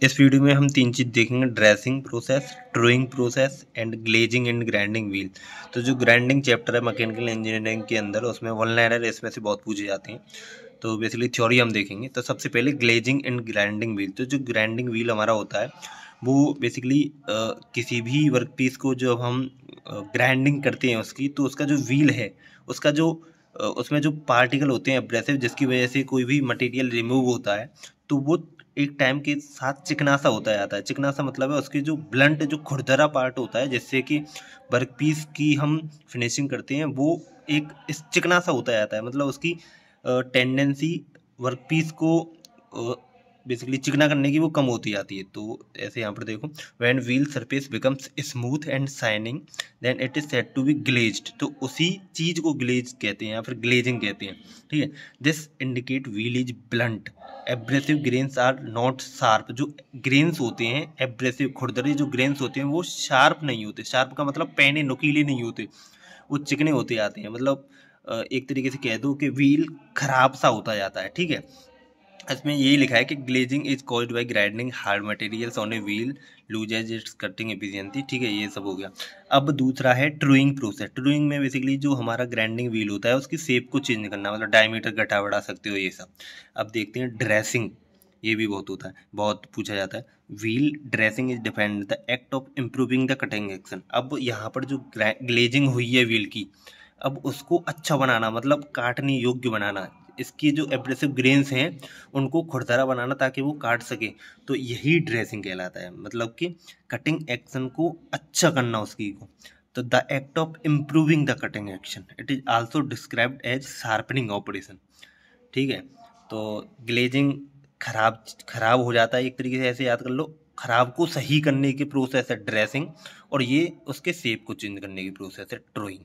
इस वीडियो में हम तीन चीज़ देखेंगे, dressing process, drawing process and glazing and grinding wheel. तो जो ग्राइंडिंग चैप्टर है मैकेनिकल इंजीनियरिंग के अंदर, उसमें वन लाइनर इसमें से बहुत पूछे जाते हैं। तो बेसिकली थ्योरी हम देखेंगे। तो सबसे पहले ग्लेजिंग एंड ग्राइंडिंग व्हील। तो जो ग्राइंडिंग व्हील हमारा होता है वो बेसिकली किसी भी वर्क पीस को जब हम ग्राइंडिंग करते हैं उसकी, तो उसका जो व्हील है उसका जो उसमें जो पार्टिकल होते हैं एब्रेसिव, जिसकी वजह से कोई भी मटेरियल रिमूव होता है, तो वो एक टाइम के साथ चिकना सा होता जाता है। चिकना सा मतलब है उसकी जो ब्लंट जो खुरदरा पार्ट होता है, जिससे कि वर्क पीस की हम फिनिशिंग करते हैं, वो एक इस चिकना सा होता जाता है। मतलब उसकी टेंडेंसी वर्क पीस को बेसिकली चिकना करने की वो कम होती जाती है। तो ऐसे यहाँ पर देखो, when wheel surface becomes smooth and shining then it is said to be glazed. तो उसी चीज को ग्लेज कहते हैं या फिर ग्लेजिंग कहते हैं, ठीक है। This indicate wheel is blunt, abrasive grains are not sharp. जो ग्रेन्स होते हैं एब्रेसिव खुरदरे जो ग्रेन्स होते हैं वो शार्प नहीं होते। शार्प का मतलब पैने नुकीले नहीं होते, वो चिकने होते जाते हैं। मतलब एक तरीके से कह दो कि व्हील खराब सा होता जाता है, ठीक है। इसमें यही लिखा है कि glazing is caused by grinding hard materials on a wheel loses it's cutting efficiency, ठीक है। ये सब हो गया। अब दूसरा है ट्रूइंग प्रोसेस। ट्रूइंग में बेसिकली जो हमारा ग्राइंडिंग व्हील होता है उसकी शेप को चेंज करना, मतलब डायमीटर घटा बढ़ा सकते हो, ये सब। अब देखते हैं ड्रेसिंग। ये भी बहुत होता है, बहुत पूछा जाता है। Wheel dressing is defined the act of improving the cutting action. अब यहाँ पर जो ग्लेजिंग हुई है व्हील की, अब उसको अच्छा बनाना, मतलब काटने योग्य बनाना। इसकी जो एब्रेसिव ग्रेन्स हैं उनको खुरदरा बनाना ताकि वो काट सके, तो यही ड्रेसिंग कहलाता है। मतलब कि कटिंग एक्शन को अच्छा करना उसकी को। तो the act of improving the cutting action, it is also described as sharpening operation, ठीक है। तो ग्लेजिंग खराब खराब हो जाता है, एक तरीके से ऐसे याद कर लो, खराब को सही करने की प्रोसेस है ड्रेसिंग, और ये उसके शेप को चेंज करने की प्रोसेस है ड्राइंग।